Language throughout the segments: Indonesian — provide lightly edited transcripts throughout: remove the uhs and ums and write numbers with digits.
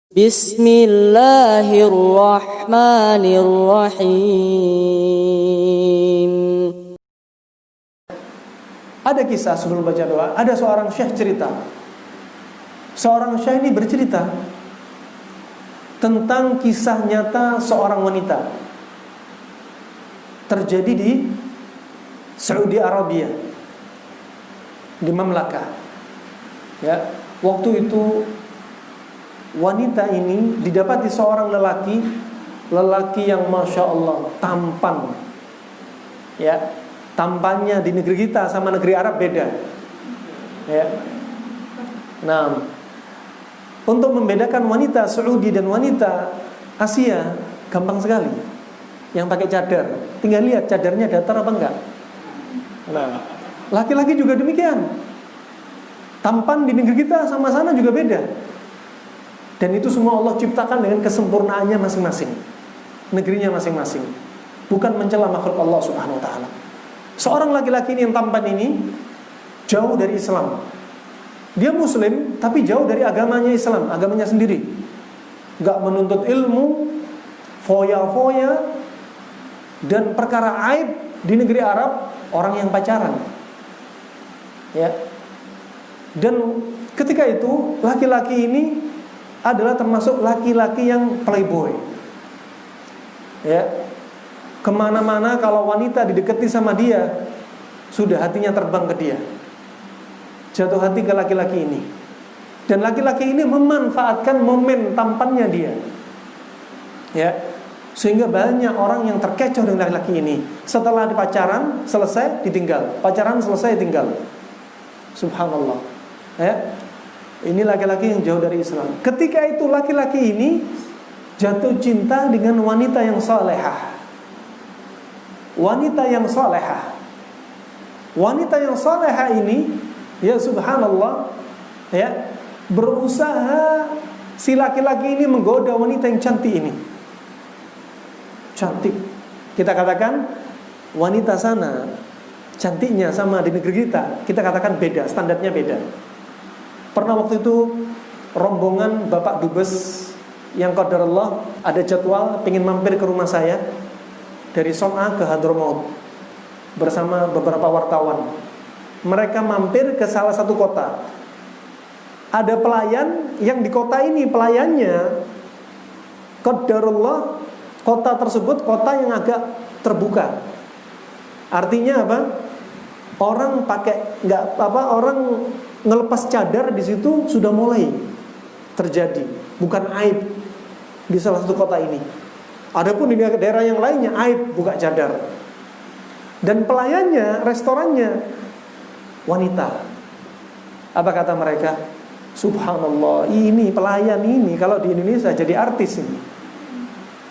Bismillahirrahmanirrahim. Ada kisah sebelum baca doa, ada seorang syekh cerita. Seorang syekh ini bercerita tentang kisah nyata seorang wanita terjadi di Saudi Arabia, di Mamlakah. Ya, waktu itu wanita ini didapati seorang lelaki yang masya Allah tampan. Ya, tampannya di negeri kita sama negeri Arab beda. Ya. Nah, untuk membedakan wanita Saudi dan wanita Asia gampang sekali. Yang pakai cadar, tinggal lihat cadarnya datar apa enggak. Nah, laki-laki juga demikian. Tampan di negeri kita sama sana juga beda. Dan itu semua Allah ciptakan dengan kesempurnaannya masing-masing, negerinya masing-masing. Bukan mencela makhluk Allah Subhanahu wa taala. Seorang laki-laki ini yang tampan ini jauh dari Islam. Dia muslim tapi jauh dari agamanya Islam, agamanya sendiri. Enggak menuntut ilmu, foya-foya dan perkara aib di negeri Arab, orang yang pacaran. Ya. Dan ketika itu laki-laki ini adalah termasuk laki-laki yang playboy. Ya, kemana-mana kalau wanita didekati sama dia, sudah hatinya terbang ke dia, jatuh hati ke laki-laki ini. Dan laki-laki ini memanfaatkan momen tampannya dia. Ya, sehingga banyak orang yang terkecoh dengan laki-laki ini. Setelah pacaran selesai ditinggal, pacaran selesai tinggal. Subhanallah. Ya. Ini laki-laki yang jauh dari Islam. Ketika itu laki-laki ini jatuh cinta dengan wanita yang salehah. Wanita yang salehah. Wanita yang salehah ini, ya subhanallah, ya, berusaha si laki-laki ini menggoda wanita yang cantik ini. Cantik. Kita katakan wanita sana cantiknya sama di negeri kita katakan beda, standarnya beda. Pernah waktu itu rombongan Bapak Dubes yang qadarullah ada jadwal pengen mampir ke rumah saya dari Son'a ke Hadramaut bersama beberapa wartawan. Mereka mampir ke salah satu kota. Ada pelayan yang di kota ini, pelayannya qadarullah kota tersebut kota yang agak terbuka. Artinya apa? Orang orang ngelepas cadar di situ sudah mulai terjadi, bukan aib di salah satu kota ini. Adapun di daerah yang lainnya aib buka cadar. Dan pelayannya, restorannya wanita. Apa kata mereka? Subhanallah, ini pelayan ini kalau di Indonesia jadi artis ini.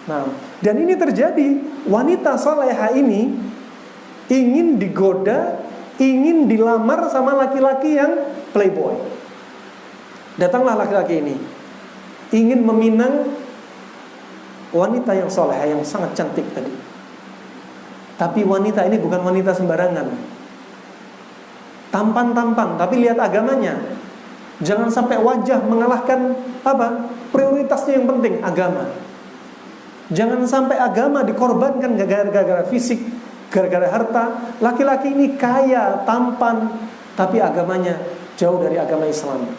Nah, dan ini terjadi, wanita salehah ini ingin digoda, ingin dilamar sama laki-laki yang playboy. Datanglah laki-laki ini ingin meminang wanita yang salehah yang sangat cantik tadi. Tapi wanita ini bukan wanita sembarangan. Tampan-tampan, tapi lihat agamanya. Jangan sampai wajah mengalahkan apa? Prioritasnya yang penting agama. Jangan sampai agama dikorbankan gara-gara fisik, gara-gara harta. Laki-laki ini kaya, tampan, tapi agamanya jauh dari agama Islam.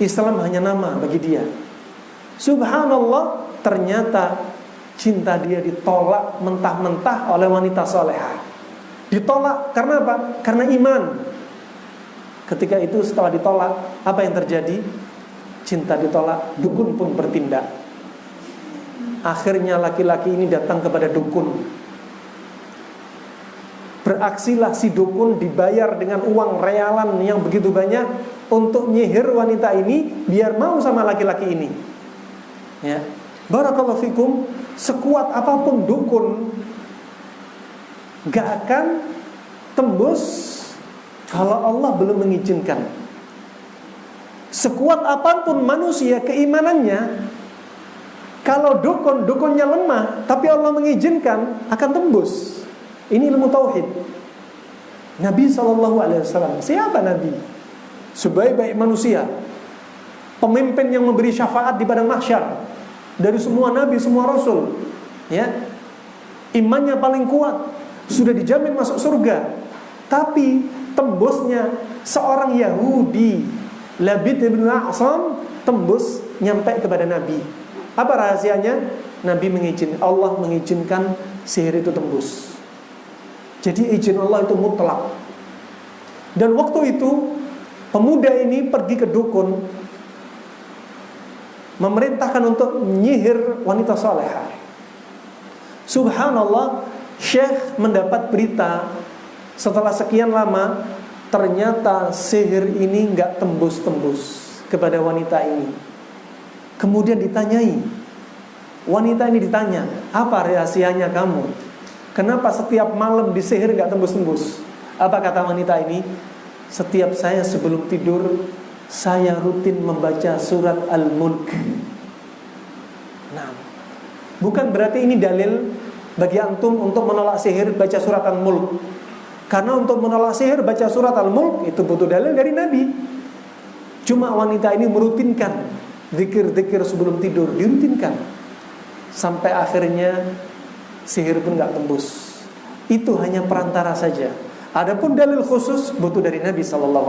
Islam hanya nama bagi dia. Subhanallah, ternyata cinta dia ditolak mentah-mentah oleh wanita salehah. Ditolak karena apa? Karena iman. Ketika itu setelah ditolak, apa yang terjadi? Cinta ditolak, dukun pun bertindak. Akhirnya laki-laki ini datang kepada dukun. Beraksilah si dukun, dibayar dengan uang realan yang begitu banyak untuk nyihir wanita ini biar mau sama laki-laki ini. Ya. Barakallahu fikum, sekuat apapun dukun gak akan tembus kalau Allah belum mengizinkan. Sekuat apapun manusia keimanannya, kalau dukunnya lemah tapi Allah mengizinkan, akan tembus. Ini ilmu tauhid. Nabi SAW, siapa Nabi? Sebaik-baik manusia, pemimpin yang memberi syafaat di padang mahsyar dari semua nabi, semua rasul, ya. Imannya paling kuat, sudah dijamin masuk surga. Tapi tembusnya seorang Yahudi, Labid bin A'sam, tembus nyampe kepada Nabi. Apa rahasianya? Nabi Allah mengizinkan sihir itu tembus. Jadi izin Allah itu mutlak. Dan waktu itu pemuda ini pergi ke dukun, memerintahkan untuk menyihir wanita salehah. Subhanallah, Syekh mendapat berita setelah sekian lama, ternyata sihir ini enggak tembus-tembus kepada wanita ini. Kemudian wanita ini ditanya, apa rahasianya kamu? Kenapa setiap malam disihir enggak tembus-tembus? Apa kata wanita ini? Setiap saya sebelum tidur, saya rutin membaca surat Al-Mulk. Nah, bukan berarti ini dalil bagi antum untuk menolak sihir baca surat Al-Mulk. Karena untuk menolak sihir baca surat Al-Mulk itu butuh dalil dari Nabi. Cuma wanita ini merutinkan zikir-zikir sebelum tidur, dirutinkan sampai akhirnya sihir pun gak tembus. Itu hanya perantara saja. Adapun dalil khusus butuh dari Nabi SAW.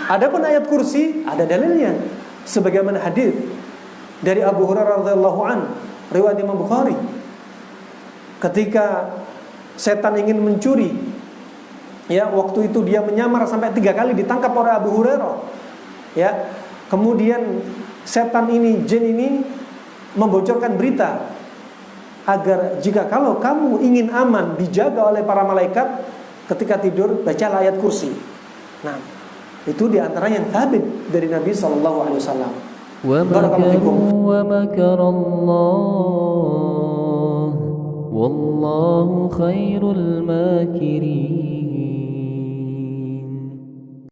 Adapun ayat kursi ada dalilnya, sebagaimana hadis dari Abu Hurairah radhiyallahu an, riwayat Imam Bukhari. Ketika setan ingin mencuri, ya, waktu itu dia menyamar sampai 3 kali ditangkap oleh Abu Hurairah. Ya, kemudian setan ini, jin ini membocorkan berita agar jika kalau kamu ingin aman dijaga oleh para malaikat ketika tidur, bacalah ayat kursi. Nah, itu diantara yang thabit dari Nabi SAW. Barakallahu wa makarallah wallahu khairul makirin.